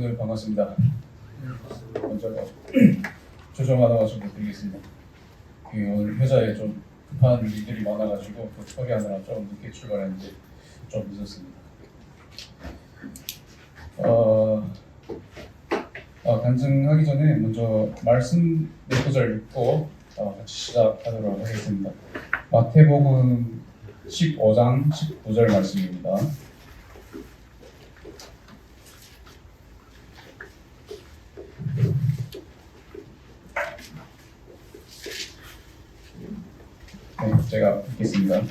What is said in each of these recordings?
여러분들 반갑습니다. 먼저 조정하다 와서 드리겠습니다. 오늘 회사에 좀 급한 일들이 많아가지고 처리하느라 좀 늦게 출발했는데 좀 늦었습니다. 간증하기 전에 먼저 말씀 몇 구절 읽고 같이 시작하도록 하겠습니다. 마태복음 15장 19절 말씀입니다. 제가 읽겠습니다.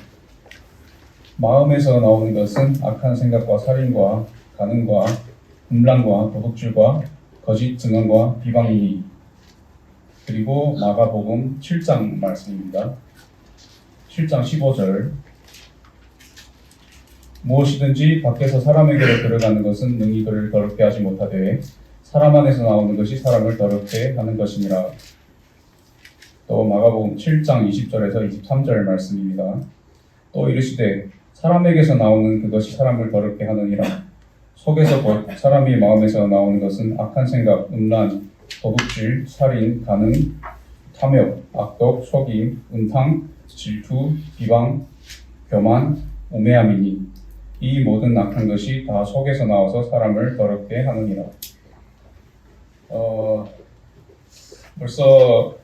마음에서 나오는 것은 악한 생각과 살인과 간음과 음란과 도둑질과 거짓 증언과 비방이니. 그리고 마가복음 7장 말씀입니다. 7장 15절. 무엇이든지 밖에서 사람에게로 들어가는 것은 능히 그를 더럽게 하지 못하되 사람 안에서 나오는 것이 사람을 더럽게 하는 것이니라. 또 마가복음 7장 20절에서 23절 말씀입니다. 또 이르시되 사람에게서 나오는 그것이 사람을 더럽게 하느니라. 속에서 곧 사람이 마음에서 나오는 것은 악한 생각, 음란, 도둑질, 살인, 간음, 탐욕, 악독, 속임, 음탕, 질투, 비방, 교만, 우매함이니 이 모든 악한 것이 다 속에서 나와서 사람을 더럽게 하느니라. 벌써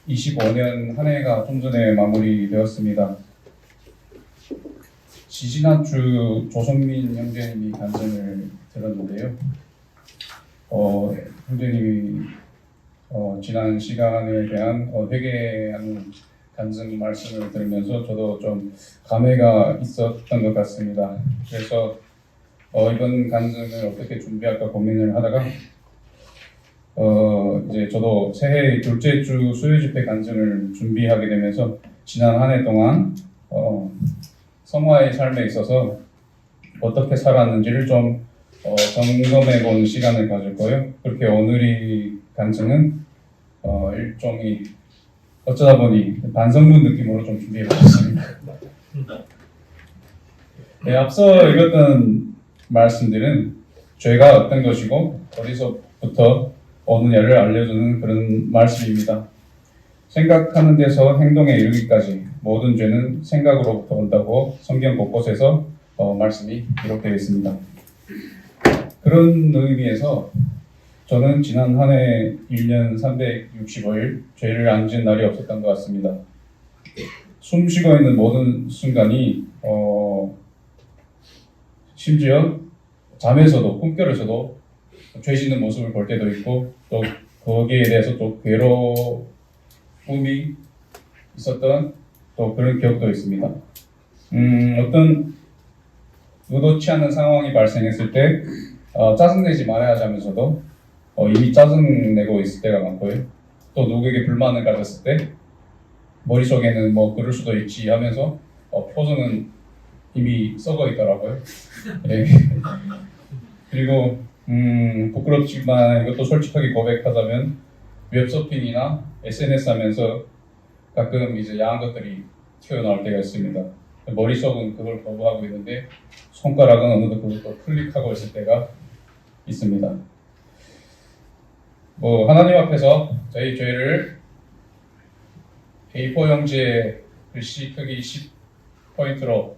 25년 한 해가 좀 전에 마무리되었습니다. 지지난주 조성민 형제님이 간증을 들었는데요. 형제님이 지난 시간에 대한 회개하는 간증 말씀을 들으면서 저도 좀 감회가 있었던 것 같습니다. 그래서 이번 간증을 어떻게 준비할까 고민을 하다가 이제 저도 새해 둘째 주 수요 집회 간증을 준비하게 되면서 지난 한 해 동안 성화의 삶에 있어서 어떻게 살았는지를 좀 점검해 보는 시간을 가졌고요. 그렇게 오늘의 간증은 일종의 어쩌다 보니 반성문 느낌으로 좀 준비해 보았습니다. 네, 앞서 읽었던 말씀들은 죄가 어떤 것이고 어디서부터 오느냐를 알려주는 그런 말씀입니다. 생각하는 데서 행동에 이르기까지 모든 죄는 생각으로부터 온다고 성경 곳곳에서 말씀이 기록되어 있습니다. 그런 의미에서 저는 지난 한 해 1년 365일 죄를 안 지은 날이 없었던 것 같습니다. 숨 쉬고 있는 모든 순간이 심지어 잠에서도 꿈결에서도 죄 짓는 모습을 볼 때도 있고 또 거기에 대해서 또 괴로움이 있었던 또 그런 기억도 있습니다. 어떤 의도치 않은 상황이 발생했을 때 짜증내지 말아야 하자면서도 이미 짜증내고 있을 때가 많고요. 또 누구에게 불만을 가졌을 때 머릿속에는 뭐 그럴 수도 있지 하면서 표정은 이미 썩어 있더라고요. 네. 그리고 부끄럽지만 이것도 솔직하게 고백하자면 웹서핑이나 SNS 하면서 가끔 이제 야한 것들이 튀어나올 때가 있습니다. 머릿속은 그걸 거부하고 있는데 손가락은 어느덧 그것도 클릭하고 있을 때가 있습니다. 하나님 앞에서 저희 죄를 A4 용지에 글씨 크기 10포인트로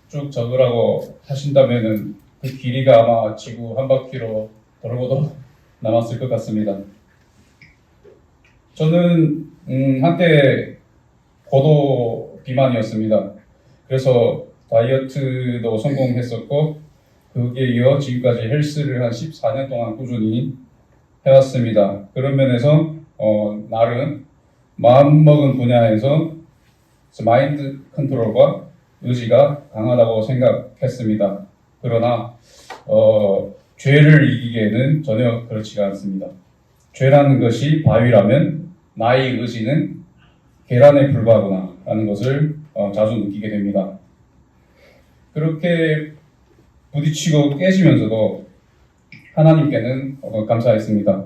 쭉 적으라고 하신다면은 그 길이가 아마 지구 한 바퀴로 돌고도 남았을 것 같습니다. 저는 한때 고도 비만이었습니다. 그래서 다이어트도 성공했었고 거기에 이어 지금까지 헬스를 한 14년 동안 꾸준히 해왔습니다. 그런 면에서 나름 마음먹은 분야에서 마인드 컨트롤과 의지가 강하다고 생각했습니다. 그러나 죄를 이기기에는 전혀 그렇지가 않습니다. 죄라는 것이 바위라면 나의 의지는 계란에 불과하구나 라는 것을 자주 느끼게 됩니다. 그렇게 부딪히고 깨지면서도 하나님께는 감사했습니다.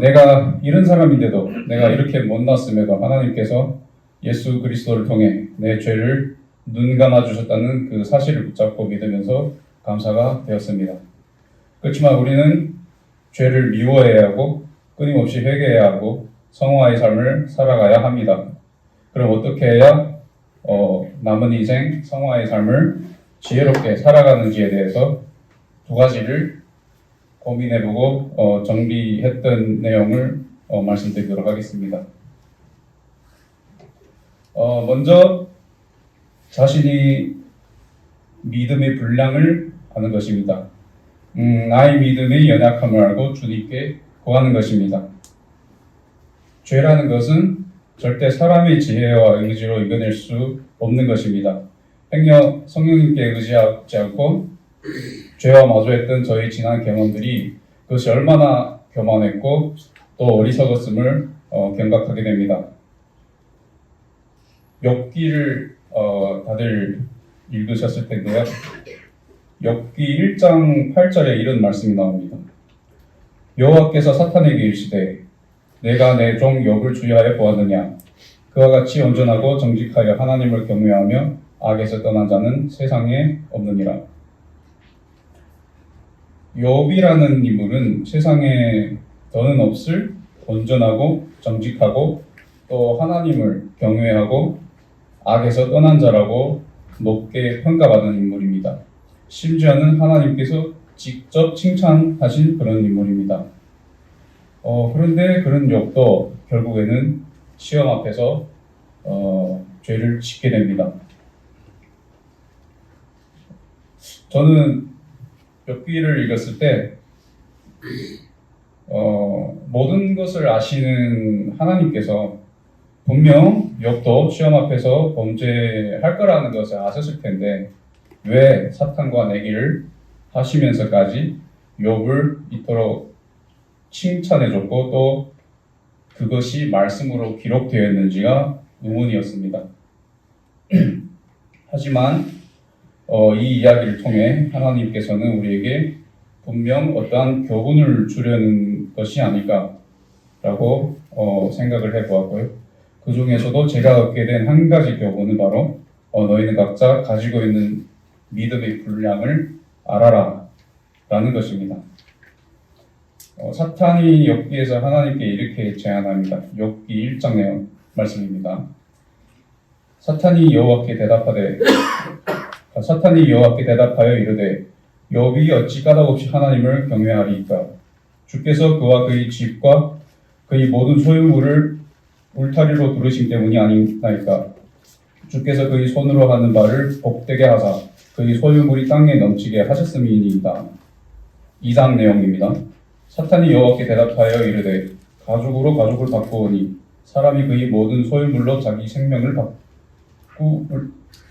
내가 이런 사람인데도 내가 이렇게 못났음에도 하나님께서 예수 그리스도를 통해 내 죄를 눈 감아 주셨다는 그 사실을 붙잡고 믿으면서 감사가 되었습니다. 그렇지만 우리는 죄를 미워해야 하고 끊임없이 회개해야 하고 성화의 삶을 살아가야 합니다. 그럼 어떻게 해야 남은 인생 성화의 삶을 지혜롭게 살아가는지에 대해서 두 가지를 고민해보고 정리했던 내용을 말씀드리도록 하겠습니다. 먼저 자신이 믿음의 분량을 아는 것입니다. 나의 믿음의 연약함을 알고 주님께 구하는 것입니다. 죄라는 것은 절대 사람의 지혜와 의지로 이겨낼 수 없는 것입니다. 행여 성령님께 의지하지 않고 죄와 마주했던 저희 지난 경험들이 그것이 얼마나 교만했고 또 어리석었음을 경각하게 됩니다. 욥기를 다들 읽으셨을 텐데요. 욥기 1장 8절에 이런 말씀이 나옵니다. 여호와께서 사탄에게 이르시되 내가 내 종 욥을 주의하여 보았느냐 그와 같이 온전하고 정직하여 하나님을 경외하며 악에서 떠난 자는 세상에 없느니라. 욥이라는 인물은 세상에 더는 없을 온전하고 정직하고 또 하나님을 경외하고 악에서 떠난 자라고 높게 평가받은 인물입니다. 심지어는 하나님께서 직접 칭찬하신 그런 인물입니다. 그런데 그런 욥도 결국에는 시험 앞에서 죄를 짓게 됩니다. 저는 욥기를 읽었을 때 모든 것을 아시는 하나님께서 분명 욥도 시험 앞에서 범죄할 거라는 것을 아셨을 텐데 왜 사탄과 내기를 하시면서까지 욥을 이토록 칭찬해줬고 또 그것이 말씀으로 기록되었는지가 의문이었습니다. 하지만 이 이야기를 통해 하나님께서는 우리에게 분명 어떠한 교훈을 주려는 것이 아닐까라고 생각을 해보았고요. 그 중에서도 제가 얻게 된 한 가지 교훈은 바로 너희는 각자 가지고 있는 믿음의 분량을 알아라 라는 것입니다. 사탄이 욥기에서 하나님께 이렇게 제안합니다. 욥기 1장 내용 말씀입니다. 사탄이 여호와께 대답하여 이르되 욥이 어찌 까닭없이 하나님을 경외하리이까? 주께서 그와 그의 집과 그의 모든 소유물을 울타리로 두르신 때문이 아니나이까? 주께서 그의 손으로 하는 바를 복되게 하사 그의 소유물이 땅에 넘치게 하셨음이니이다. 2장 내용입니다. 사탄이 여호와께 대답하여 이르되 가죽으로 가죽을 바꾸오니 사람이 그의 모든 소유물로 자기 생명을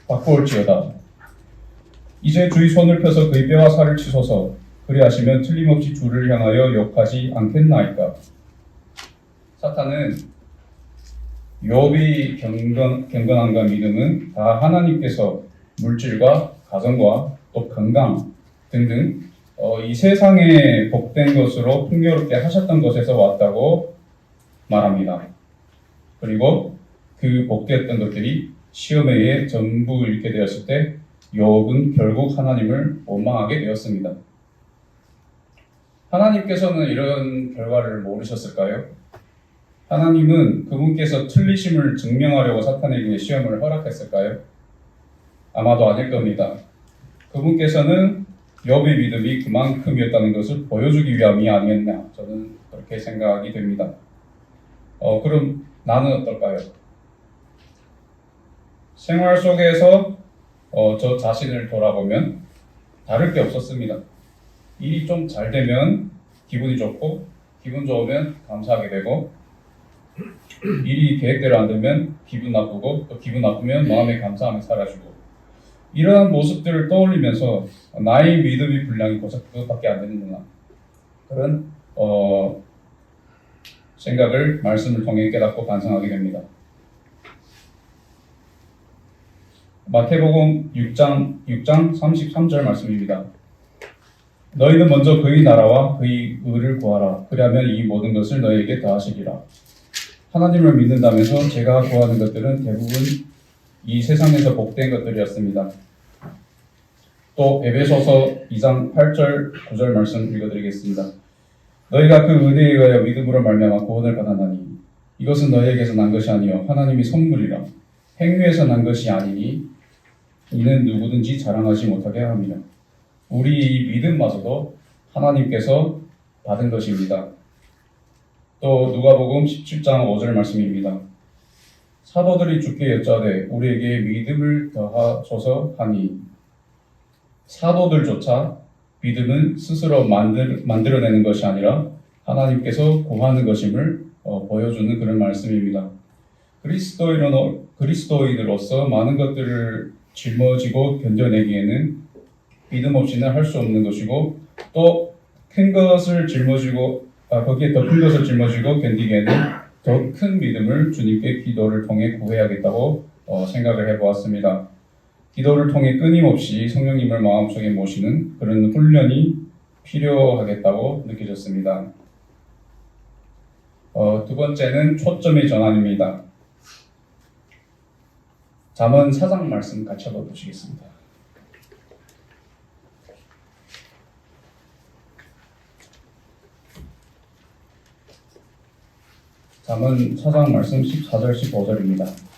바꾸올지어다. 이제 주의 손을 펴서 그의 뼈와 살을 치소서. 그리하시면 틀림없이 주를 향하여 욕하지 않겠나이까? 사탄은 욥의 경건함과 믿음은 다 하나님께서 물질과 가정과 또 건강 등등 이 세상에 복된 것으로 풍요롭게 하셨던 것에서 왔다고 말합니다. 그리고 그 복되었던 것들이 시험에 의해 전부 잃게 되었을 때 욥은 결국 하나님을 원망하게 되었습니다. 하나님께서는 이런 결과를 모르셨을까요? 하나님은 그분께서 틀리심을 증명하려고 사탄에게 시험을 허락했을까요? 아마도 아닐 겁니다. 그분께서는 욥의 믿음이 그만큼이었다는 것을 보여주기 위함이 아니었나 저는 그렇게 생각이 됩니다. 그럼 나는 어떨까요? 생활 속에서 저 자신을 돌아보면 다를 게 없었습니다. 일이 좀 잘 되면 기분이 좋고 기분 좋으면 감사하게 되고 일이 계획대로 안 되면 기분 나쁘고 또 기분 나쁘면 마음의 감사함이 사라지고 이러한 모습들을 떠올리면서 나의 믿음의 분량이 고작 그것밖에 안 되는구나 그런 생각을 말씀을 통해 깨닫고 반성하게 됩니다. 마태복음 6장 33절 말씀입니다. 너희는 먼저 그의 나라와 그의 의를 구하라. 그리하면 이 모든 것을 너희에게 더하시리라. 하나님을 믿는다면서 제가 구하는 것들은 대부분 이 세상에서 복된 것들이었습니다. 또 에베소서 2장 8절 9절 말씀 읽어드리겠습니다. 너희가 그 은혜에 의하여 믿음으로 말미암아 구원을 받았나니 이것은 너희에게서 난 것이 아니요 하나님이 선물이라 행위에서 난 것이 아니니 이는 누구든지 자랑하지 못하게 함이라. 우리 이 믿음마저도 하나님께서 받은 것입니다. 또 누가복음 17장 5절 말씀입니다. 사도들이 주께 여짜되 우리에게 믿음을 더하소서 하니 사도들조차 믿음은 스스로 만들어내는 것이 아니라 하나님께서 구하는 것임을 보여주는 그런 말씀입니다. 그리스도인으로서 많은 것들을 짊어지고 견뎌내기에는 믿음 없이는 할 수 없는 것이고 또 큰 것을 거기에 더 큰 것을 짊어지고 견디기에는 더 큰 믿음을 주님께 기도를 통해 구해야겠다고 생각을 해보았습니다. 기도를 통해 끊임없이 성령님을 마음속에 모시는 그런 훈련이 필요하겠다고 느껴졌습니다. 두 번째는 초점의 전환입니다. 잠언 4장 말씀 같이 한번 보시겠습니다. 잠언 4장 말씀 14절 15절입니다.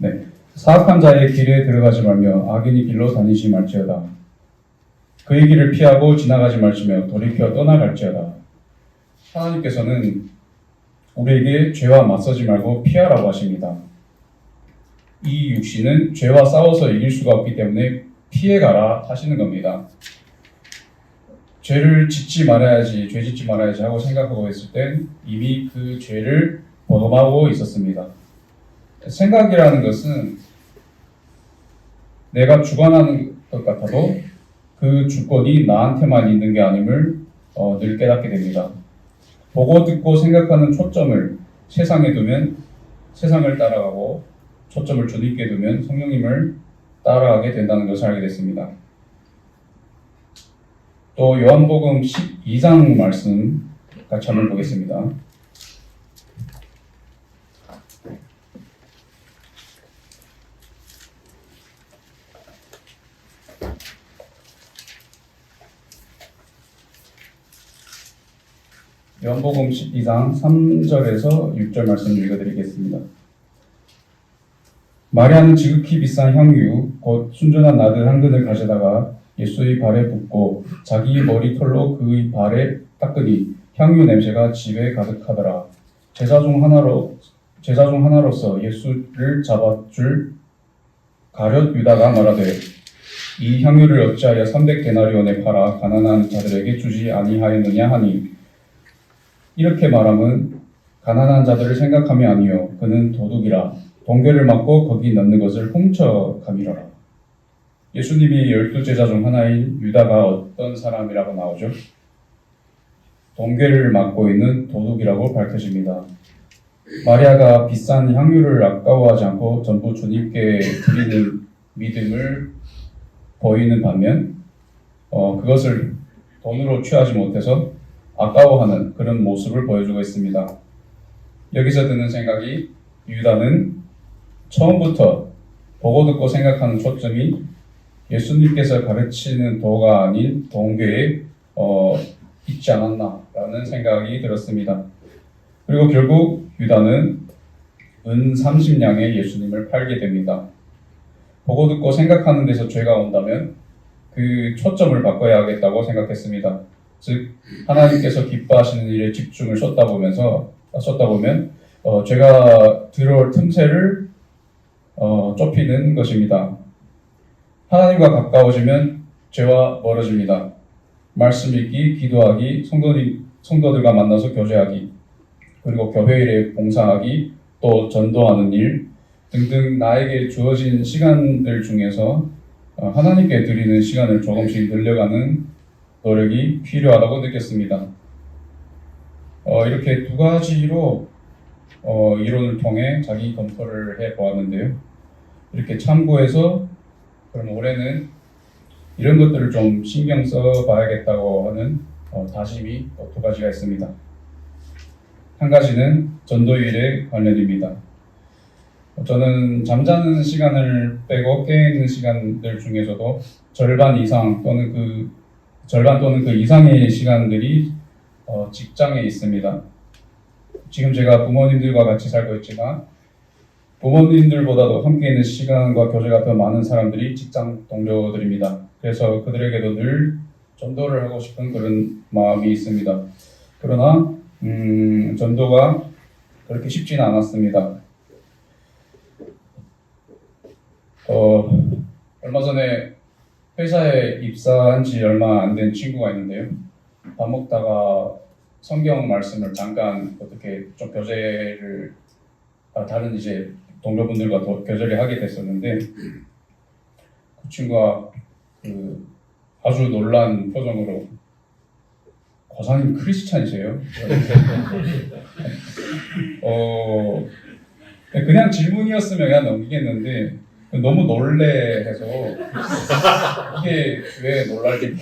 네, 사악한 자의 길에 들어가지 말며 악인이 길로 다니지 말지어다. 그의 길을 피하고 지나가지 말지며 돌이켜 떠나갈지어다. 하나님께서는 우리에게 죄와 맞서지 말고 피하라고 하십니다. 이 육신은 죄와 싸워서 이길 수가 없기 때문에 피해가라 하시는 겁니다. 죄 짓지 말아야지 하고 생각하고 있을 땐 이미 그 죄를 범하고 있었습니다. 생각이라는 것은 내가 주관하는 것 같아도 그 주권이 나한테만 있는 게 아님을 늘 깨닫게 됩니다. 보고 듣고 생각하는 초점을 세상에 두면 세상을 따라가고 초점을 주님께 두면 성령님을 따라가게 된다는 것을 알게 됐습니다. 또 요한복음 12장 말씀 같이 한번 보겠습니다. 요한복음 12장 3절에서 6절 말씀 읽어드리겠습니다. 마리아는 지극히 비싼 향유 곧 순전한 나들 한 근을 가져다가 예수의 발에 붓고 자기 머리털로 그의 발에 닦으니 향유 냄새가 집에 가득하더라. 제자 중 하나로서 예수를 잡아줄 가룟 유다가 말하되 이 향유를 어찌하여 300데나리온에 팔아 가난한 자들에게 주지 아니하였느냐 하니 이렇게 말함은 가난한 자들을 생각함이 아니요 그는 도둑이라 동괴를 맞고 거기 넣는 것을 훔쳐감이로라. 예수님이 12제자 중 하나인 유다가 어떤 사람이라고 나오죠? 동괴를 맞고 있는 도둑이라고 밝혀집니다. 마리아가 비싼 향유를 아까워하지 않고 전부 주님께 드리는 믿음을 보이는 반면 그것을 돈으로 취하지 못해서 아까워하는 그런 모습을 보여주고 있습니다. 여기서 드는 생각이 유다는 처음부터 보고 듣고 생각하는 초점이 예수님께서 가르치는 도가 아닌 동괴에 있지 않았나라는 생각이 들었습니다. 그리고 결국 유다는 은 30냥에 예수님을 팔게 됩니다. 보고 듣고 생각하는 데서 죄가 온다면 그 초점을 바꿔야 하겠다고 생각했습니다. 즉 하나님께서 기뻐하시는 일에 집중을 쏟다 보면 죄가 들어올 틈새를 좁히는 것입니다. 하나님과 가까워지면 죄와 멀어집니다. 말씀 읽기, 기도하기, 성도들과 만나서 교제하기, 그리고 교회 일에 봉사하기, 또 전도하는 일 등등 나에게 주어진 시간들 중에서 하나님께 드리는 시간을 조금씩 늘려가는 노력이 필요하다고 느꼈습니다. 이렇게 두 가지로 이론을 통해 자기 검토를 해보았는데요. 이렇게 참고해서 그럼 올해는 이런 것들을 좀 신경 써봐야겠다고 하는 다짐이 또 두 가지가 있습니다. 한 가지는 전도일에 관련입니다. 저는 잠자는 시간을 빼고 깨있는 시간들 중에서도 절반 이상 또는 그 이상의 시간들이 직장에 있습니다. 지금 제가 부모님들과 같이 살고 있지만 부모님들보다도 함께 있는 시간과 교제가 더 많은 사람들이 직장 동료들입니다. 그래서 그들에게도 늘 전도를 하고 싶은 그런 마음이 있습니다. 그러나 전도가 그렇게 쉽지는 않았습니다. 얼마 전에 회사에 입사한 지 얼마 안 된 친구가 있는데요. 밥 먹다가 성경 말씀을 잠깐 어떻게 좀 교제를 다른 이제 동료분들과 교제를 하게 됐었는데 그 친구가 아주 놀란 표정으로 과장님 크리스찬이세요? 그냥 질문이었으면 그냥 넘기겠는데 너무 놀래해서 이게 왜 놀랄지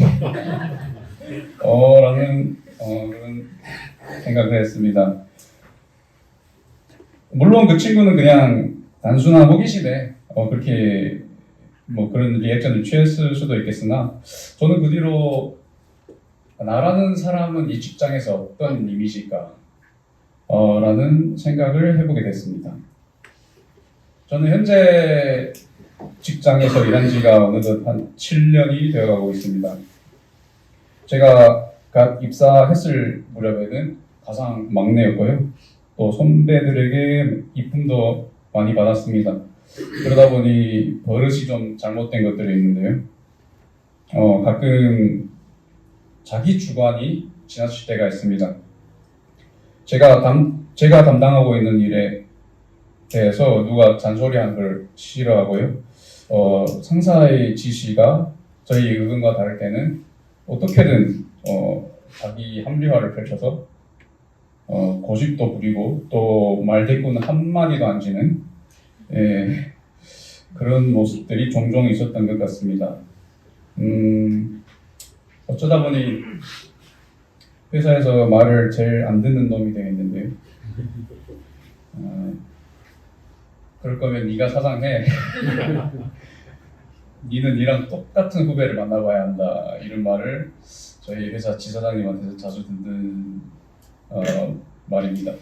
라는 그런 생각을 했습니다. 물론 그 친구는 그냥 단순한 호기심에 그렇게 뭐 그런 리액션을 취했을 수도 있겠으나 저는 그 뒤로 나라는 사람은 이 직장에서 어떤 이미지일까 라는 생각을 해보게 됐습니다. 저는 현재 직장에서 일한 지가 어느덧 한 7년이 되어가고 있습니다. 제가 갓 입사했을 무렵에는 가장 막내였고요. 또 선배들에게 이쁨도 많이 받았습니다. 그러다 보니 버릇이 좀 잘못된 것들이 있는데요. 가끔 자기 주관이 지나칠 때가 있습니다. 제가 담당하고 있는 일에 대해서 누가 잔소리하는 걸 싫어하고요. 상사의 지시가 저희 의견과 다를 때는 어떻게든 자기 합리화를 펼쳐서 고집도 부리고 또 말대꾸는 한마디도 안 지는 그런 모습들이 종종 있었던 것 같습니다. 어쩌다 보니 회사에서 말을 제일 안 듣는 놈이 되겠는데요. 그럴 거면 네가 사장해. 니는 니랑 똑같은 후배를 만나봐야 한다. 이런 말을 저희 회사 지사장님한테서 자주 듣는 말입니다.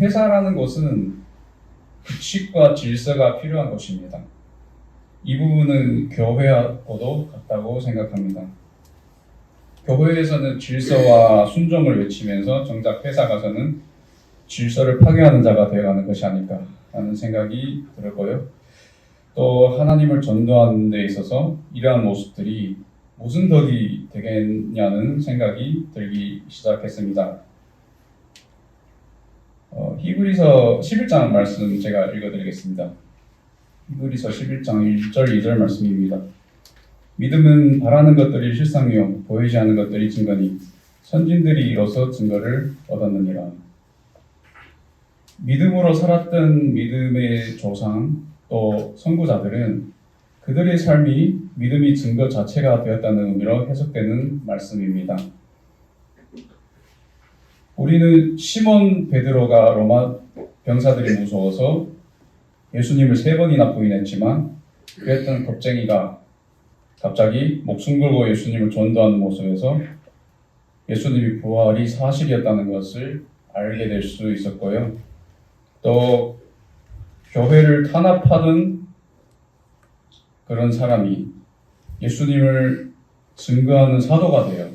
회사라는 곳은 규칙과 질서가 필요한 곳입니다. 이 부분은 교회하고도 같다고 생각합니다. 교회에서는 질서와 순종을 외치면서 정작 회사 가서는 질서를 파괴하는 자가 되어가는 것이 아닐까 하는 생각이 들었고요. 또 하나님을 전도하는 데 있어서 이러한 모습들이 무슨 덕이 되겠냐는 생각이 들기 시작했습니다. 히브리서 11장 말씀 제가 읽어드리겠습니다. 히브리서 11장 1절 2절 말씀입니다. 믿음은 바라는 것들이 실상이요 보이지 않는 것들이 증거니 선진들이 이로써 증거를 얻었느니라. 믿음으로 살았던 믿음의 조상 또 선구자들은 그들의 삶이 믿음이 증거 자체가 되었다는 의미로 해석되는 말씀입니다. 우리는 시몬 베드로가 로마 병사들이 무서워서 예수님을 3번이나 부인했지만 그랬던 겁쟁이가 갑자기 목숨 걸고 예수님을 전도하는 모습에서 예수님이 부활이 사실이었다는 것을 알게 될 수 있었고요. 또 교회를 탄압하던 그런 사람이 예수님을 증거하는 사도가 되어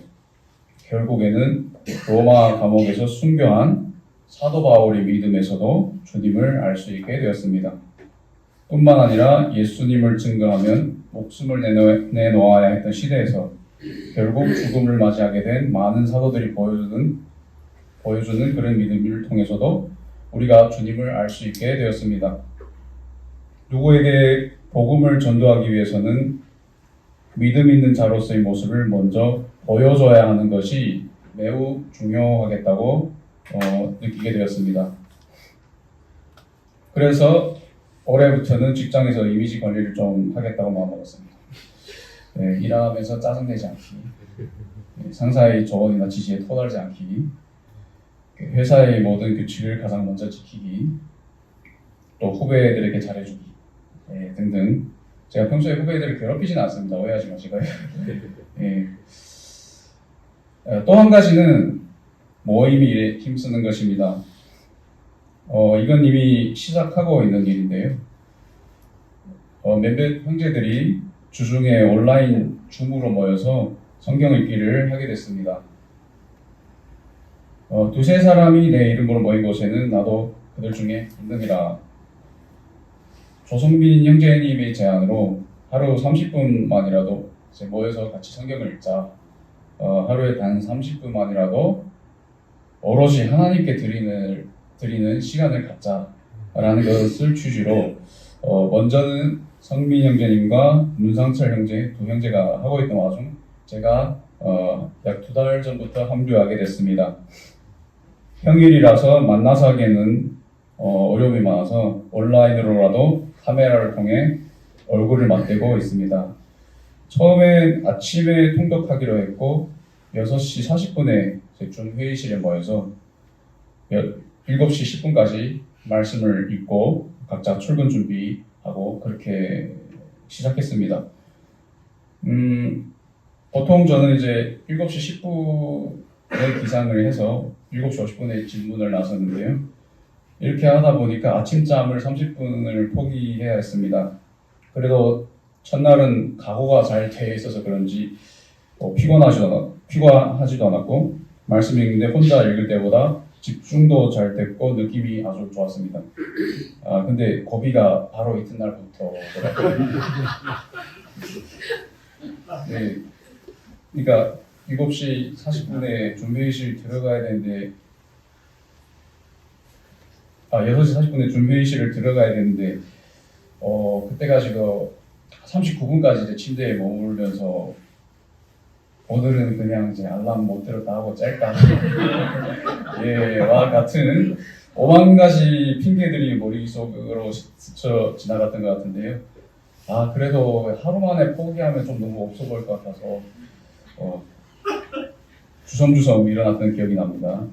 결국에는 로마 감옥에서 순교한 사도 바울의 믿음에서도 주님을 알 수 있게 되었습니다. 뿐만 아니라 예수님을 증거하면 목숨을 내놓아야 했던 시대에서 결국 죽음을 맞이하게 된 많은 사도들이 보여주는 그런 믿음을 통해서도 우리가 주님을 알 수 있게 되었습니다. 누구에게 복음을 전도하기 위해서는 믿음 있는 자로서의 모습을 먼저 보여줘야 하는 것이 매우 중요하겠다고 느끼게 되었습니다. 그래서 올해부터는 직장에서 이미지 관리를 좀 하겠다고 마음먹었습니다. 네, 일하면서 짜증내지 않기, 네, 상사의 조언이나 지시에 토달지 않기, 회사의 모든 규칙을 가장 먼저 지키기, 또 후배들에게 잘해주기, 네, 등등. 제가 평소에 후배들을 괴롭히지는 않습니다. 오해하지 마시고요. 네. 또 한 가지는 모임 일에 힘쓰는 것입니다. 이건 이미 시작하고 있는 일인데요. 몇몇 형제들이 주중에 온라인 줌으로 모여서 성경 읽기를 하게 됐습니다. 두세 사람이 내 이름으로 모인 곳에는 나도 그들 중에 있느니라. 조성빈 형제님의 제안으로 하루 30분만이라도 모여서 같이 성경을 읽자. 하루에 단 30분만이라도 오롯이 하나님께 드리는 시간을 갖자라는 것을 취지로 먼저는 성민 형제님과 문상철 형제 두 형제가 하고 있던 와중 제가 약 2달 전부터 합류하게 됐습니다. 평일이라서 만나서 하기에는 어려움이 많아서 온라인으로라도 카메라를 통해 얼굴을 맞대고 있습니다. 처음엔 아침에 통독하기로 했고 6시 40분에 줌 회의실에 모여서 7시 10분까지 말씀을 읽고 각자 출근 준비하고 그렇게 시작했습니다. 보통 저는 이제 7시 10분에 기상을 해서 7시 50분에 질문을 나섰는데요. 이렇게 하다 보니까 아침잠을 30분을 포기해야 했습니다. 그래도 첫날은 각오가 잘 돼 있어서 그런지 피곤하지도 않았고 말씀 읽는데 혼자 읽을 때보다 집중도 잘 됐고 느낌이 아주 좋았습니다. 근데 고비가 바로 이튿날부터 네, 그러니까 7시 40분에 준비실 들어가야 되는데 6시 40분에 준비실을 들어가야 되는데 그때까지도 39분까지 이제 침대에 머물면서 오늘은 그냥 이제 알람 못 들었다 하고 짤까 와 같은 5만 가지 핑계들이 머릿속으로 스쳐 지나갔던 것 같은데요. 그래도 하루 만에 포기하면 좀 너무 없어 보일 것 같아서 주섬주섬 일어났던 기억이 납니다.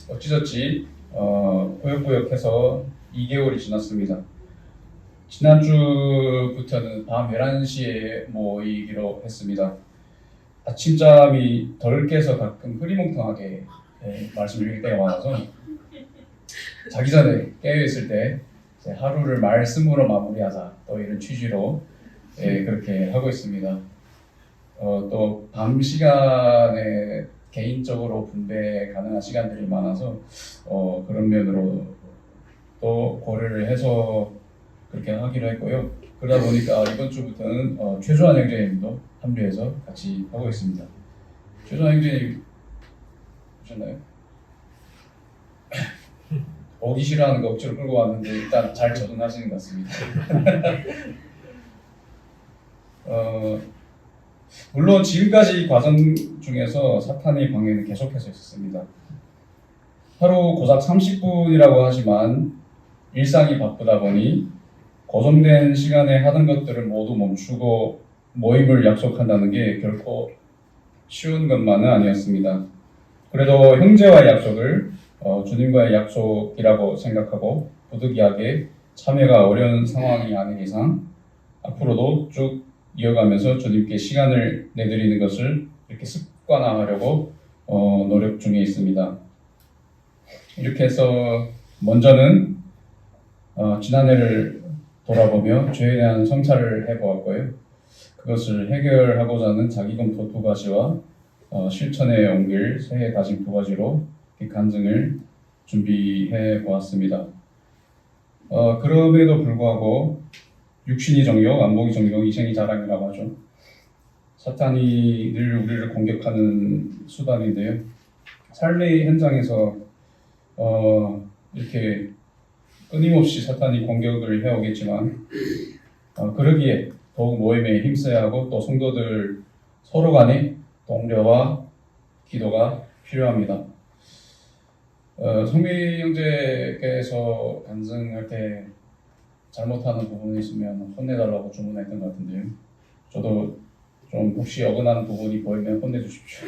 어찌저찌 꾸역꾸역해서 2개월이 지났습니다. 지난주부터는 밤 11시에 모이기로 했습니다. 아침잠이 덜 깨서 가끔 흐리멍텅하게 말씀을 읽을 때가 많아서 자기 전에 깨어있을 때 하루를 말씀으로 마무리하자 또 이런 취지로 그렇게 하고 있습니다. 또 밤 시간에 개인적으로 분배 가능한 시간들이 많아서 그런 면으로 또 고려를 해서 그렇게 하기로 했고요. 그러다 보니까 이번 주부터는 최주환 형제님도 합류해서 같이 하고 있습니다. 최주환 형제님 오셨나요? 오기 싫어하는 거 억지로 끌고 왔는데 일단 잘 적응하시는 것 같습니다. 물론 지금까지 과정 중에서 사탄의 방해는 계속해서 있었습니다. 하루 고작 30분이라고 하지만 일상이 바쁘다 보니 고정된 시간에 하던 것들을 모두 멈추고 모임을 약속한다는 게 결코 쉬운 것만은 아니었습니다. 그래도 형제와의 약속을 주님과의 약속이라고 생각하고 부득이하게 참여가 어려운 상황이 아닌 이상 앞으로도 쭉 이어가면서 주님께 시간을 내드리는 것을 이렇게 습관화하려고 노력 중에 있습니다. 이렇게 해서 먼저는 지난해를 돌아보며 죄에 대한 성찰을 해보았고요. 그것을 해결하고자 하는 자기검토 2가지와 실천에 옮길 새해 다짐 2가지로 간증을 준비해 보았습니다. 그럼에도 불구하고 육신이 정욕, 안목이 정욕, 이생이 자랑이라고 하죠. 사탄이 늘 우리를 공격하는 수단인데요. 삶의 현장에서 이렇게 끊임없이 사탄이 공격을 해오겠지만 그러기에 더욱 모임에 힘써야 하고 또 성도들 서로 간의 동료와 기도가 필요합니다. 성미 형제께서 간증할 때 잘못하는 부분이 있으면 혼내달라고 주문했던 것 같은데요. 저도 좀 혹시 어긋나는 부분이 보이면 혼내주십시오.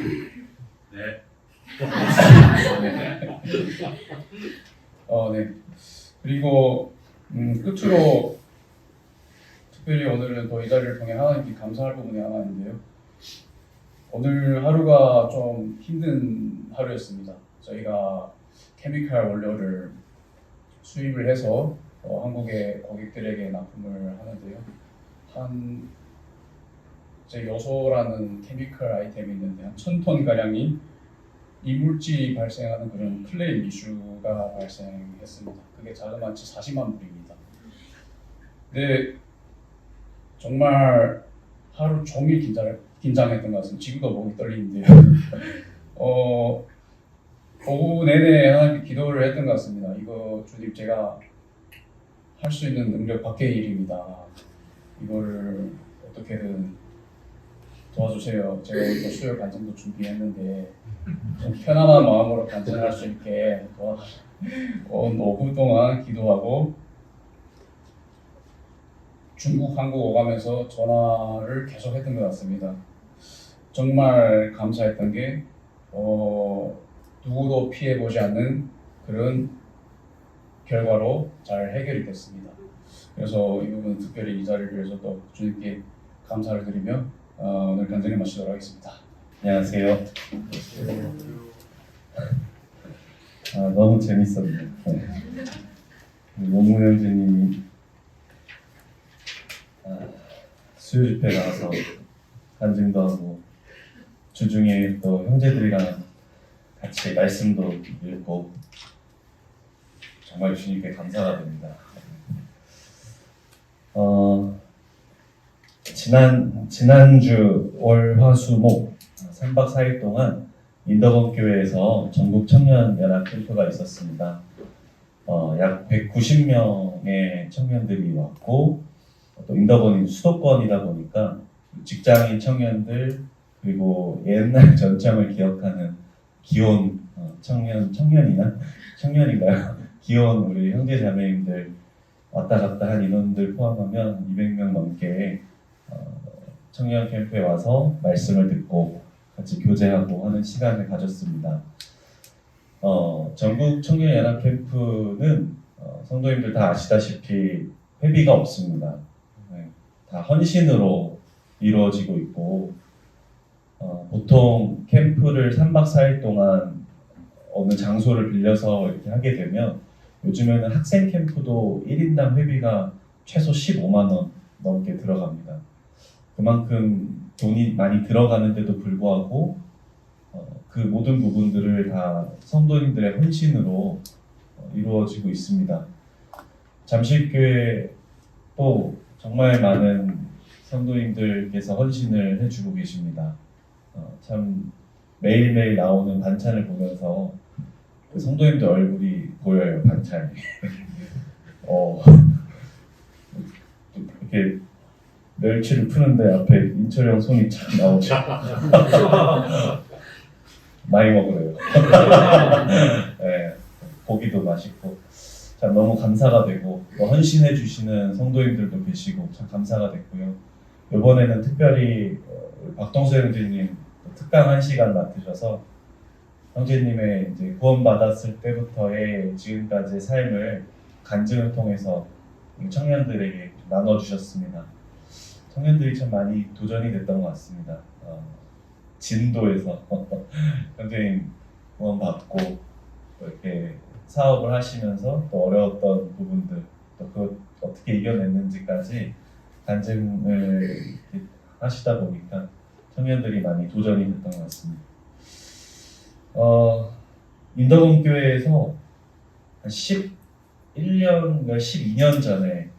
네. 네. 그리고 끝으로 특별히 오늘은 또 이 자리를 통해 하나님께 감사할 부분이 하나 있는데요. 오늘 하루가 좀 힘든 하루였습니다. 저희가 케미칼 원료를 수입을 해서 한국의 고객들에게 납품을 하는데요. 제 요소라는 케미칼 아이템이 있는데 한 1000톤 가량이 이물질이 발생하는 그런 클레임 이슈가 발생했습니다. 그게 자그마치 40만 불입니다. 근데 정말 하루 종일 긴장했던 것 같습니다. 지금도 목이 떨리는데요. 오후 내내 하나님께 기도를 했던 것 같습니다. 이거 주님 제가 할 수 있는 능력 밖의 일입니다. 이거를 어떻게든 도와주세요. 제가 이거 수요 간증도 준비했는데 좀 편안한 마음으로 간증할 수 있게 오후 동안 기도하고 중국, 한국 오가면서 전화를 계속 했던 것 같습니다. 정말 감사했던 게 누구도 피해보지 않는 그런 결과로 잘 해결이 됐습니다. 그래서 이 부분 특별히 이 자리를 위해서 또 주님께 감사를 드리며 오늘 간증을 마치도록 하겠습니다. 안녕하세요. 너무 재밌었네요. 노무 형제님이 수요 집회 나와서 간증도 하고 주중에 또 형제들이랑 같이 말씀도 읽고 정말 주님께 감사가 됩니다. 지난주 월, 화, 수, 목 3박 4일 동안 인덕원 교회에서 전국 청년 연합 캠프가 있었습니다. 약 190명의 청년들이 왔고 또 인덕원이 수도권이다 보니까 직장인 청년들 그리고 옛날 전청을 기억하는 기혼 청년인가요? 기혼 우리 형제 자매님들 왔다 갔다 한 인원들 포함하면 200명 넘게 청년 캠프에 와서 말씀을 듣고 같이 교제하고 하는 시간을 가졌습니다. 전국 청년 연합 캠프는 성도님들 다 아시다시피 회비가 없습니다. 네, 다 헌신으로 이루어지고 있고 보통 캠프를 3박 4일 동안 어느 장소를 빌려서 이렇게 하게 되면 요즘에는 학생 캠프도 1인당 회비가 최소 15만 원 넘게 들어갑니다. 그만큼 돈이 많이 들어가는데도 불구하고 그 모든 부분들을 다 성도님들의 헌신으로 이루어지고 있습니다. 잠실교회 또 정말 많은 성도님들께서 헌신을 해주고 계십니다. 참 매일매일 나오는 반찬을 보면서 그 성도님들 얼굴이 보여요, 반찬이. 이렇게 멸치를 푸는데 앞에 인철이 형 손이 참 나오죠. 많이 먹으래요. 네, 고기도 맛있고 참 너무 감사가 되고 또 헌신해 주시는 성도님들도 계시고 참 감사가 됐고요. 이번에는 특별히 박동수 형제님 특강 1시간 맡으셔서 형제님의 이제 구원받았을 때부터의 지금까지의 삶을 간증을 통해서 청년들에게 나눠주셨습니다. 청년들이 참 많이 도전이 됐던 것 같습니다. 진도에서 형제님 구원받고 또 이렇게 사업을 하시면서 또 어려웠던 부분들 또 그걸 어떻게 이겨냈는지까지 간증을 이렇게 하시다 보니까 청년들이 많이 도전이 됐던 것 같습니다. 인덕원 교회에서 한 11년, 12년 전에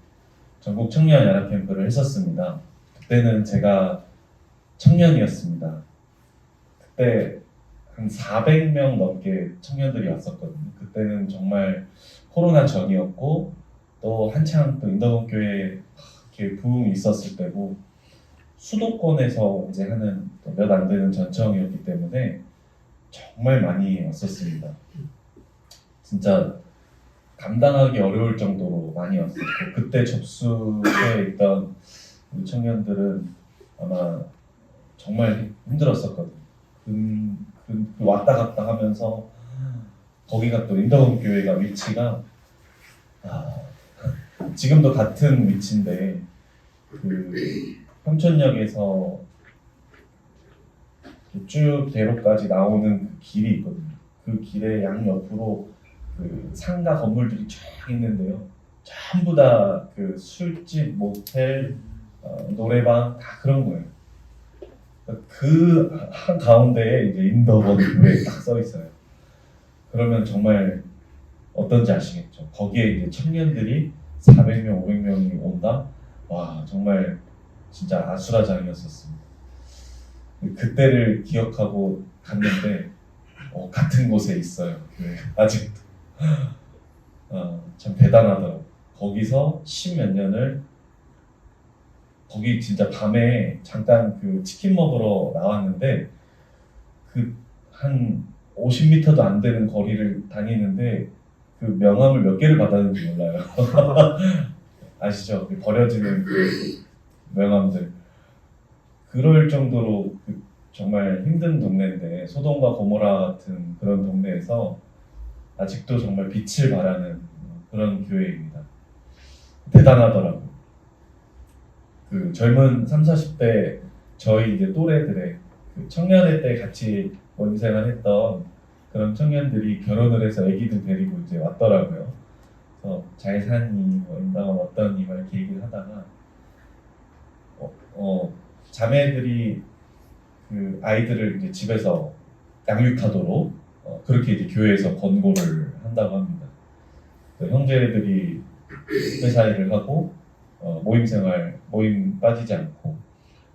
전국 청년 연합 캠프를 했었습니다. 그때는 제가 청년이었습니다. 그때 한 400명 넘게 청년들이 왔었거든요. 그때는 정말 코로나 전이었고 또 한창 또 인덕원 교회에 이렇게 부흥이 있었을 때고 수도권에서 이제 하는 몇 안 되는 전청이었기 때문에 정말 많이 왔었습니다. 진짜 감당하기 어려울 정도로 많이 왔었고 그때 접수해 있던 우리 청년들은 아마 정말 힘들었었거든요. 그 왔다 갔다 하면서 거기가 또 인덕원 교회가 위치가 지금도 같은 위치인데 그 평촌역에서 쭉 대로까지 나오는 그 길이 있거든요. 그 길의 양옆으로 그 상가 건물들이 쫙 있는데요. 전부 다 그 술집, 모텔, 노래방 다 그런 거예요. 그 한 가운데에 이제 인덕원 교회 딱 써 있어요. 그러면 정말 어떤지 아시겠죠? 거기에 이제 청년들이 400명, 500명이 온다? 와, 정말 진짜 아수라장이었었습니다. 그때를 기억하고 갔는데 같은 곳에 있어요. 교회 아직도. 참 대단하더라고요. 거기서 10몇 년을 거기 진짜 밤에 잠깐 그 치킨 먹으러 나왔는데 그 한 50m도 안 되는 거리를 다니는데 그 명함을 몇 개를 받았는지 몰라요. 아시죠? 그 버려지는 그 명함들. 그럴 정도로 그 정말 힘든 동네인데 소돔과 고모라 같은 그런 동네에서 아직도 정말 빛을 발하는 그런 교회입니다. 대단하더라고요. 그 젊은 30, 40대 저희 이제 또래들의 그 청년회 때 같이 원생활 했던 그런 청년들이 결혼을 해서 아기들 데리고 이제 왔더라고요. 그래서 잘 사니, 인당은 어떠니 막 이렇게 얘기를 하다가 자매들이 그 아이들을 이제 집에서 양육하도록 그렇게 이제 교회에서 권고를 한다고 합니다. 형제들이 회사 일을 하고 모임 빠지지 않고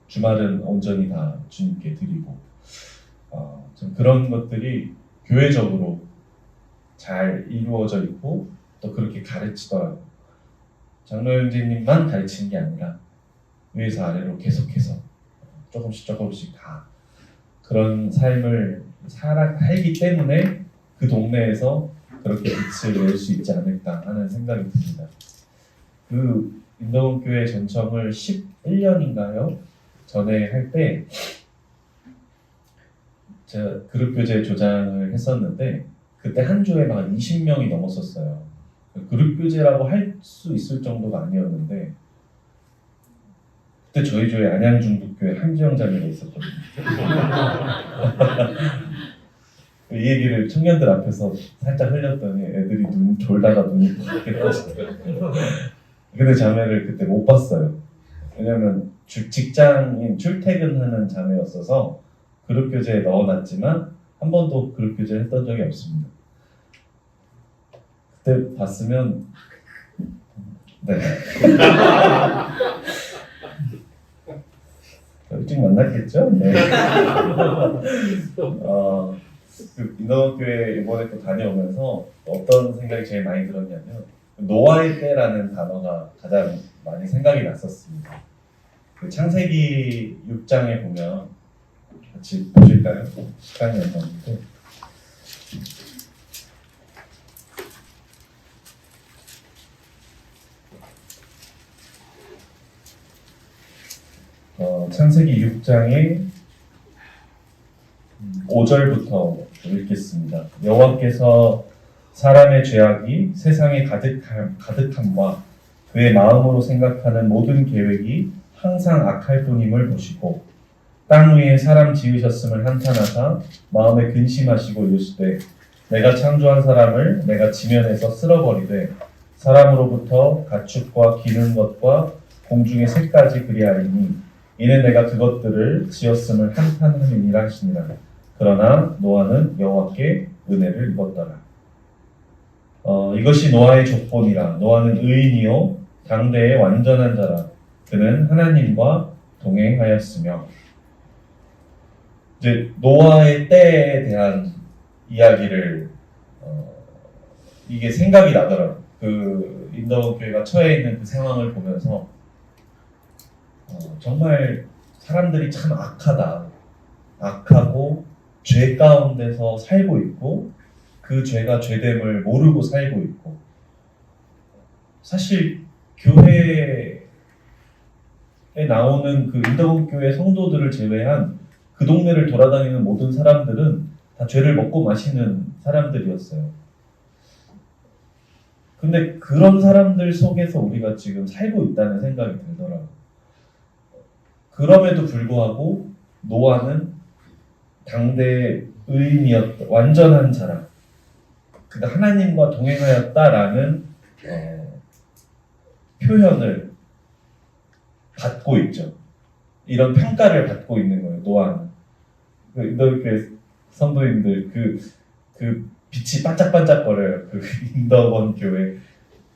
주말은 온전히 다 주님께 드리고 좀 그런 것들이 교회적으로 잘 이루어져 있고 또 그렇게 가르치더라고요. 장로 형제님만 가르치는 게 아니라 위에서 아래로 계속해서 조금씩 다 그런 삶을 살기 때문에 그 동네에서 그렇게 빛을 낼 수 있지 않을까 하는 생각이 듭니다. 그 인덕원 교회 전청을 11년인가요? 전에 할 때 제가 그룹 교재 조장을 했었는데 그때 한 조에 막 20명이 넘었었어요. 그룹 교재라고 할 수 있을 정도가 아니었는데 그때 저희 조에 안양중북교회 한지영 자매가 있었거든요. 이 얘기를 청년들 앞에서 살짝 흘렸더니 애들이 눈 졸다가 눈이 크게 떠지더라고요. 근데 자매를 그때 못 봤어요. 왜냐면 직장인 출퇴근하는 자매였어서 그룹 교재에 넣어놨지만 한 번도 그룹 교재를 했던 적이 없습니다. 그때 봤으면 네. 일찍 만났겠죠? 네. 그 인덕원교회 이번에 또 다녀오면서 어떤 생각이 제일 많이 들었냐면 노아의 때라는 단어가 가장 많이 생각이 났었습니다. 그 창세기 6장에 보면 같이 보실까요? 시간이 안 나는데 창세기 6장의 5절부터 읽겠습니다. 여호와께서 사람의 죄악이 세상에 가득함과 그의 마음으로 생각하는 모든 계획이 항상 악할 뿐임을 보시고 땅 위에 사람 지으셨음을 한탄하사 마음에 근심하시고 이르시되 내가 창조한 사람을 내가 지면에서 쓸어버리되 사람으로부터 가축과 기는 것과 공중의 새까지 그리하리니 이는 내가 그것들을 지었음을 한탄함이니라 하시니라. 그러나 노아는 여호와께 은혜를 입었더라. 이것이 노아의 족본이라. 노아는 의인이요 당대의 완전한 자라. 그는 하나님과 동행하였으며. 이제 노아의 때에 대한 이야기를 이게 생각이 나더라고요. 그 인덕원 교회가 처해 있는 그 상황을 보면서 정말 사람들이 참 악하고 죄 가운데서 살고 있고 그 죄가 죄됨을 모르고 살고 있고 사실 교회 나오는 그 인덕원교회 성도들을 제외한 그 동네를 돌아다니는 모든 사람들은 다 죄를 먹고 마시는 사람들이었어요. 근데 그런 사람들 속에서 우리가 지금 살고 있다는 생각이 들더라고요. 그럼에도 불구하고 노아는 당대의 의인이었다. 완전한 자라. 그러니까 하나님과 동행하였다라는 표현을 받고 있죠. 이런 평가를 받고 있는 거예요. 노아는. 이렇게 성도님들 그 빛이 반짝반짝거려요. 그 인덕원 교회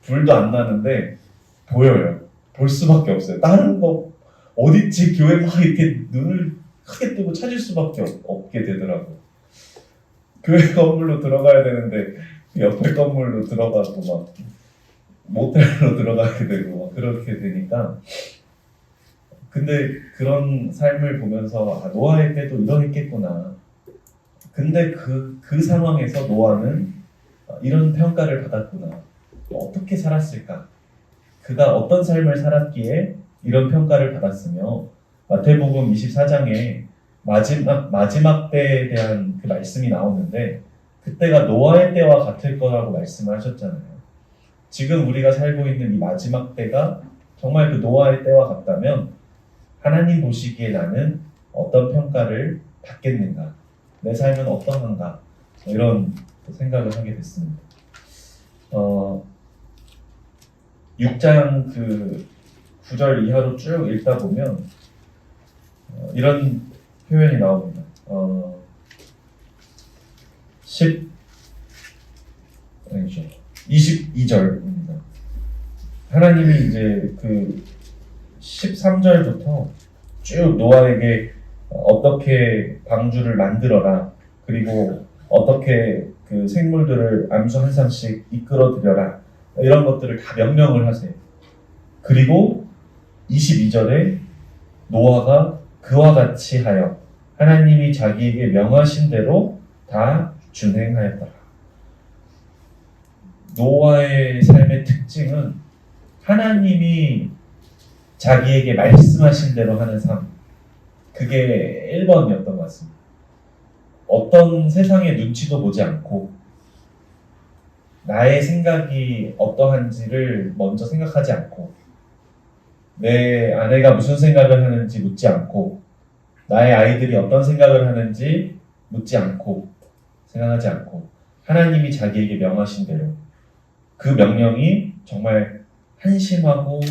불도 안 나는데 보여요. 볼 수밖에 없어요. 다른 거 어딨지 교회 막 이렇게 눈을 크게 뜨고 찾을 수밖에 없게 되더라고요. 교회 건물로 들어가야 되는데 옆에 건물로 들어가고 막 모텔로 들어가게 되고 막 그렇게 되니까. 근데 그런 삶을 보면서 노아의 때도 이러했겠구나. 근데 그 상황에서 노아는 이런 평가를 받았구나. 어떻게 살았을까? 그가 어떤 삶을 살았기에 이런 평가를 받았으며 마태복음 24장에 마지막 때에 대한 그 말씀이 나오는데 그때가 노아의 때와 같을 거라고 말씀을 하셨잖아요. 지금 우리가 살고 있는 이 마지막 때가 정말 그 노아의 때와 같다면 하나님 보시기에 나는 어떤 평가를 받겠는가? 내 삶은 어떠한가? 이런 생각을 하게 됐습니다. 6장 그 9절 이하로 쭉 읽다 보면 이런 표현이 나옵니다. 22절입니다. 하나님이 이제 그 13절부터 쭉 노아에게 어떻게 방주를 만들어라. 그리고 어떻게 그 생물들을 암수 한 쌍씩 이끌어들여라. 이런 것들을 다 명령을 하세요. 그리고 22절에 노아가 그와 같이 하여 하나님이 자기에게 명하신 대로 다 준행하였더라. 노아의 삶의 특징은 하나님이 자기에게 말씀하신 대로 하는 삶. 그게 1번이었던 것 같습니다. 어떤 세상의 눈치도 보지 않고 나의 생각이 어떠한지를 먼저 생각하지 않고 내 아내가 무슨 생각을 하는지 묻지 않고 나의 아이들이 어떤 생각을 하는지 묻지 않고 생각하지 않고 하나님이 자기에게 명하신 대로 그 명령이 정말 한심하고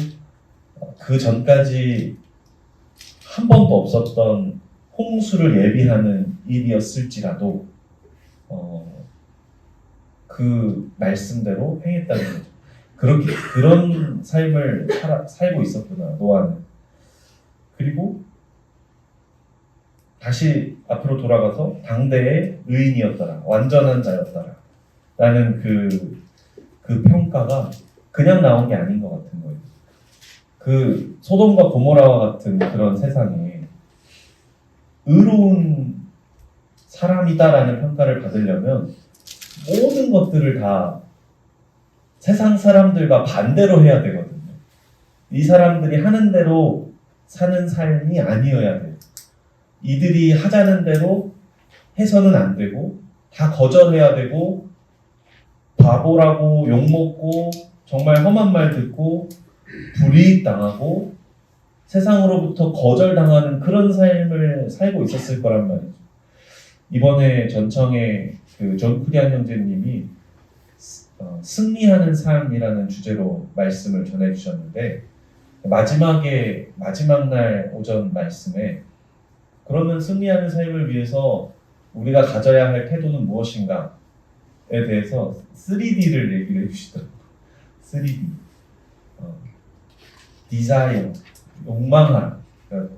그 전까지 한 번도 없었던 홍수를 예비하는 일이었을지라도 그 말씀대로 행했다는 거죠. 그런 삶을 살고 있었구나 노아는. 그리고 다시 앞으로 돌아가서 당대의 의인이었더라, 완전한 자였더라 라는 그 평가가 그냥 나온 게 아닌 것 같은 거예요. 그 소돔과 고모라와 같은 그런 세상에 의로운 사람이다라는 평가를 받으려면 모든 것들을 다 세상 사람들과 반대로 해야 되거든요. 이 사람들이 하는 대로 사는 삶이 아니어야 돼요. 이들이 하자는 대로 해서는 안 되고 다 거절해야 되고 바보라고 욕먹고 정말 험한 말 듣고 불이익당하고 세상으로부터 거절당하는 그런 삶을 살고 있었을 거란 말이죠. 이번에 전청에 그 존 쿠리안 형제님이 승리하는 삶이라는 주제로 말씀을 전해주셨는데 마지막 날 오전 말씀에 그러면 승리하는 삶을 위해서 우리가 가져야 할 태도는 무엇인가에 대해서 3D를 얘기를 해주시더라고요. 3D 디자이어, 욕망하라. 그러니까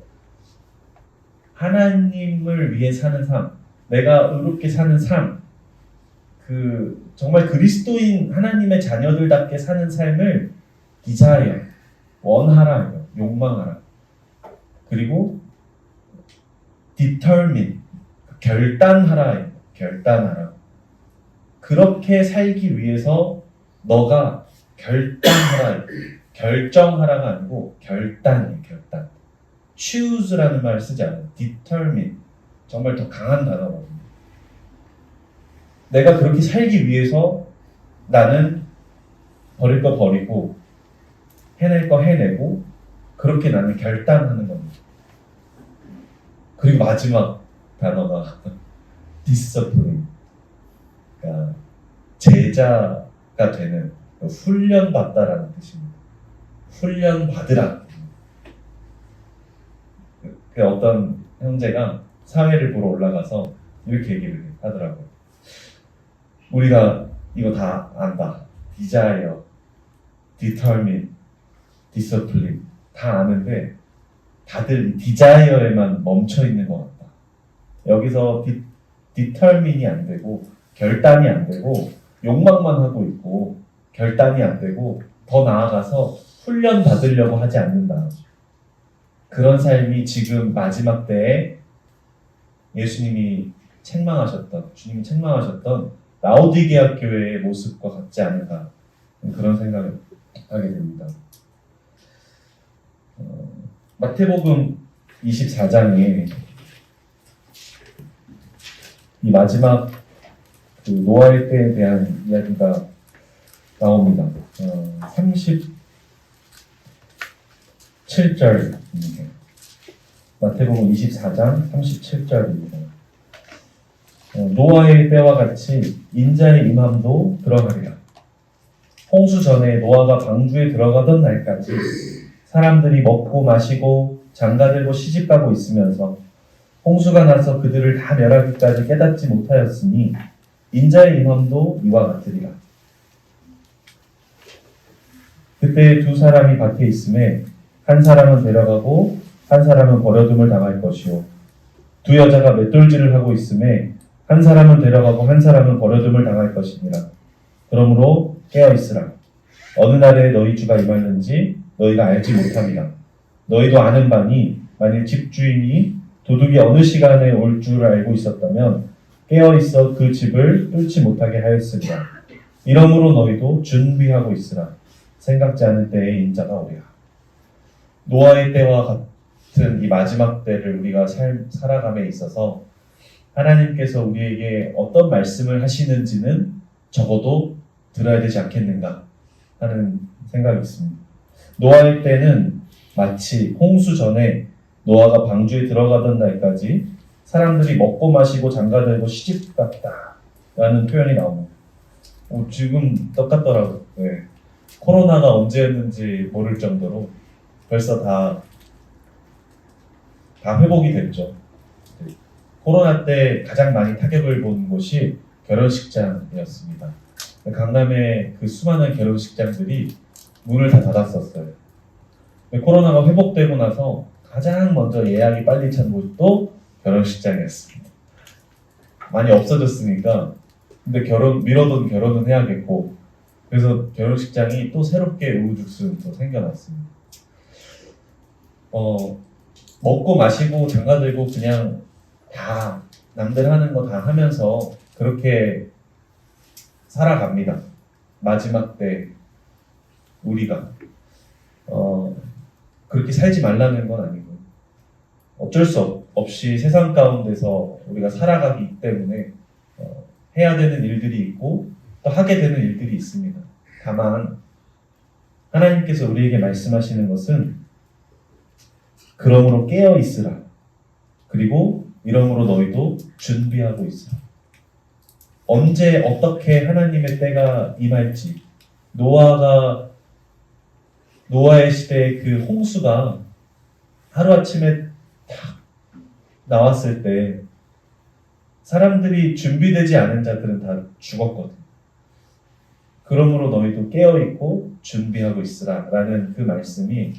하나님을 위해 사는 삶, 내가 의롭게 사는 삶, 그 정말 그리스도인 하나님의 자녀들답게 사는 삶을 디자이어, 원하라, 욕망하라. 그리고 determine, 결단하라, 결단하라. 그렇게 살기 위해서 너가 결단하라, 결정하라가 아니고 결단이에요, 결단. choose라는 말을 쓰지 않아요. determine. 정말 더 강한 단어거든요. 내가 그렇게 살기 위해서 나는 버릴 거 버리고 해낼 거 해내고 그렇게 나는 결단하는 겁니다. 그리고 마지막 단어가 discipline. 그러니까 제자가 되는 훈련받다라는 뜻입니다. 훈련받으라. 그 어떤 형제가 사회를 보러 올라가서 이렇게 얘기를 하더라고요. 우리가 이거 다 안다. desire, determine, discipline 다 아는데 다들 이 desire에만 멈춰 있는 것 같다. 여기서 determine이 안 되고 결단이 안 되고 욕망만 하고 있고 결단이 안 되고 더 나아가서 훈련 받으려고 하지 않는다. 그런 삶이 지금 마지막 때에 예수님이 주님이 책망하셨던 라오디게아 교회의 모습과 같지 않은가 그런 생각을 하게 됩니다. 마태복음 24장에 이 마지막 그 노아의 때에 대한 이야기가 나옵니다. 37절입니다. 마태복음 24장 37절입니다. 노아의 때와 같이 인자의 임함도 들어가리라. 홍수 전에 노아가 방주에 들어가던 날까지 사람들이 먹고 마시고 장가들고 시집가고 있으면서 홍수가 나서 그들을 다 멸하기까지 깨닫지 못하였으니 인자의 임함도 이와 같으리라. 그때 두 사람이 밭에 있음에 한 사람은 데려가고 한 사람은 버려둠을 당할 것이요 두 여자가 맷돌질을 하고 있음에 한 사람은 데려가고 한 사람은 버려둠을 당할 것이니라. 그러므로 깨어 있으라. 어느 날에 너희 주가 임하는지 너희가 알지 못함이라. 너희도 아는 바니 만일 집주인이 도둑이 어느 시간에 올 줄 알고 있었다면 깨어 있어 그 집을 뚫지 못하게 하였으리라. 이러므로 너희도 준비하고 있으라. 생각지 않을 때에 인자가 오리라. 노아의 때와 같은 이 마지막 때를 우리가 살아감에 있어서 하나님께서 우리에게 어떤 말씀을 하시는지는 적어도 들어야 되지 않겠는가 하는 생각이 있습니다. 노아의 때는 마치 홍수 전에 노아가 방주에 들어가던 날까지 사람들이 먹고 마시고 장가들고 시집갔다 라는 표현이 나옵니다. 지금 똑같더라고요. 네. 코로나가 언제였는지 모를 정도로 벌써 다 회복이 됐죠. 코로나 때 가장 많이 타격을 본 곳이 결혼식장이었습니다. 강남의 그 수많은 결혼식장들이 문을 다 닫았었어요. 코로나가 회복되고 나서 가장 먼저 예약이 빨리 찬 곳도 결혼식장이었습니다. 많이 없어졌으니까 근데 미뤄둔 결혼은 해야겠고 그래서 결혼식장이 또 새롭게 우후죽순 또 생겨났습니다. 먹고 마시고 장가들고 그냥 다 남들 하는 거 다 하면서 그렇게 살아갑니다. 마지막 때 우리가 그렇게 살지 말라는 건 아니고 어쩔 수 없이 세상 가운데서 우리가 살아가기 때문에 해야 되는 일들이 있고 또 하게 되는 일들이 있습니다. 다만 하나님께서 우리에게 말씀하시는 것은 그러므로 깨어 있으라. 그리고 이러므로 너희도 준비하고 있으라. 언제 어떻게 하나님의 때가 임할지 노아의 시대의 그 홍수가 하루아침에 탁 나왔을 때 사람들이 준비되지 않은 자들은 다 죽었거든. 그러므로 너희도 깨어있고 준비하고 있으라 라는 그 말씀이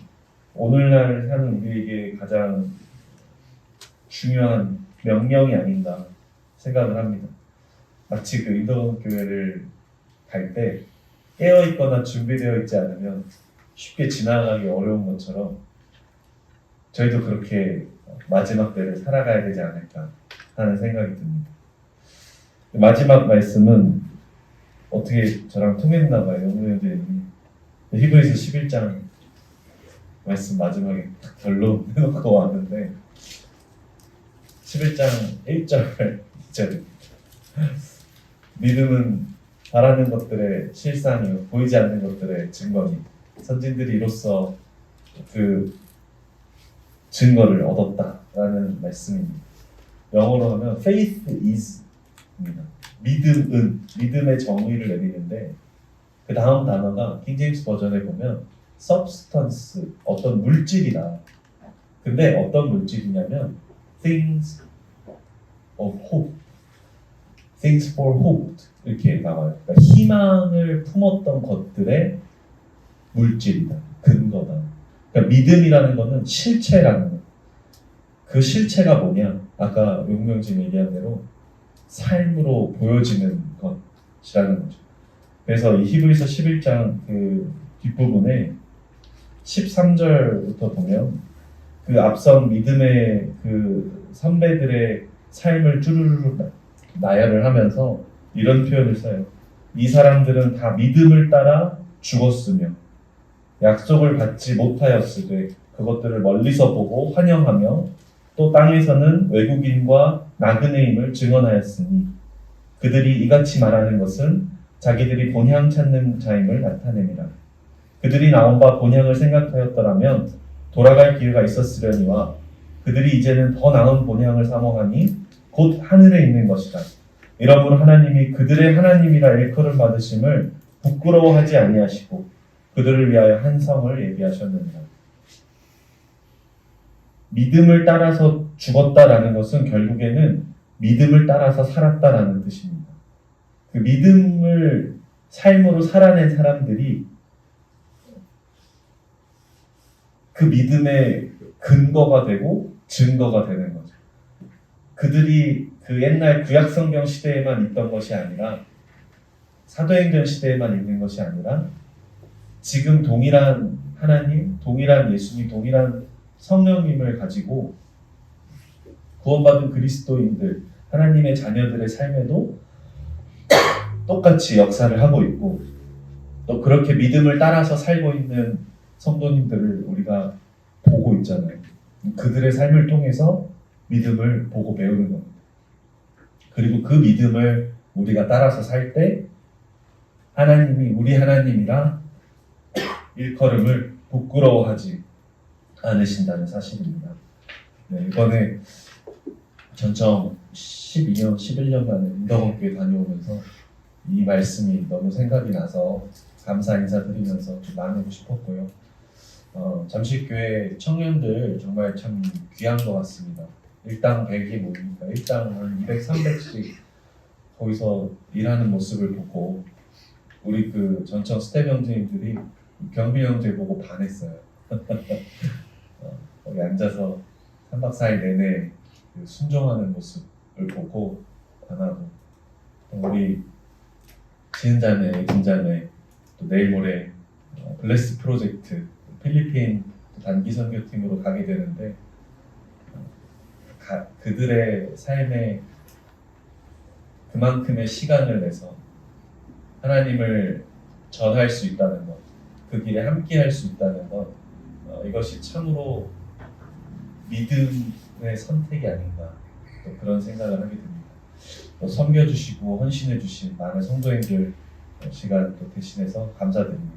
오늘날 사는 우리에게 가장 중요한 명령이 아닌가 생각을 합니다. 마치 그 인도원 교회를 갈 때 깨어있거나 준비되어 있지 않으면 쉽게 지나가기 어려운 것처럼 저희도 그렇게 마지막 때를 살아가야 되지 않을까 하는 생각이 듭니다. 마지막 말씀은 어떻게 저랑 통했나 봐요. 영문현재님이 히브리서 11장 말씀 마지막에 딱 결론 해놓고 왔는데 11장 1절 2절 믿음은 바라는 것들의 실상이요 보이지 않는 것들의 증거니 선진들이 이로써 그 증거를 얻었다라는 말씀입니다. 영어로 하면 faith is입니다. 믿음의 정의를 내리는데 그 다음 단어가 킹제임스 버전에 보면 substance, 어떤 물질이다. 근데 어떤 물질이냐면 things of hope, things for hope 이렇게 나와요. 그러니까 희망을 품었던 것들의 물질이다, 근거다. 그러니까 믿음이라는 것은 실체라는 거. 그 실체가 뭐냐? 아까 용명진 얘기한 대로 삶으로 보여지는 것이라는 거죠. 그래서 이 히브리서 11장 그 뒷부분에 13절부터 보면 그 앞선 믿음의 그 선배들의 삶을 쭈루루루 나열을 하면서 이런 표현을 써요. 이 사람들은 다 믿음을 따라 죽었으며 약속을 받지 못하였으되 그것들을 멀리서 보고 환영하며 또 땅에서는 외국인과 나그네임을 증언하였으니 그들이 이같이 말하는 것은 자기들이 본향 찾는 자임을 나타냅니다. 그들이 나온 바 본향을 생각하였더라면 돌아갈 기회가 있었으려니와 그들이 이제는 더 나은 본향을 사모하니 곧 하늘에 있는 것이다. 이러므로 하나님이 그들의 하나님이라 일컬음 받으심을 부끄러워하지 아니하시고 그들을 위하여 한 성을 예비하셨느니라. 믿음을 따라서 죽었다라는 것은 결국에는 믿음을 따라서 살았다라는 뜻입니다. 그 믿음을 삶으로 살아낸 사람들이 그 믿음의 근거가 되고 증거가 되는 거죠. 그들이 그 옛날 구약성경 시대에만 있던 것이 아니라 사도행전 시대에만 있는 것이 아니라 지금 동일한 하나님, 동일한 예수님, 동일한 성령님을 가지고 구원받은 그리스도인들, 하나님의 자녀들의 삶에도 똑같이 역사를 하고 있고 또 그렇게 믿음을 따라서 살고 있는 성도님들을 우리가 보고 있잖아요. 그들의 삶을 통해서 믿음을 보고 배우는 겁니다. 그리고 그 믿음을 우리가 따라서 살 때 하나님이 우리 하나님이라 일컬음을 부끄러워하지 않으신다는 사실입니다. 네, 이번에 전청 12년, 11년간 운동학교에 다녀오면서 이 말씀이 너무 생각이 나서 감사 인사드리면서 좀 나누고 싶었고요. 잠실교회 청년들 정말 참 귀한 것 같습니다. 일당 100이 모이니까 일당 한 200, 300씩 거기서 일하는 모습을 보고 우리 그 전청 스텝 형제님들이 경비 형제 보고 반했어요. 거기 앉아서 3박 4일 내내 그 순종하는 모습을 보고 반하고 우리 지은자매, 김자매 또 내일 모레 블레스 프로젝트 필리핀 단기 선교팀으로 가게 되는데 그들의 삶에 그만큼의 시간을 내서 하나님을 전할 수 있다는 것, 그 길에 함께 할 수 있다는 것, 이것이 참으로 믿음의 선택이 아닌가 또 그런 생각을 하게 됩니다. 또 섬겨주시고 헌신해주신 많은 성도님들 시간 또 대신해서 감사드립니다.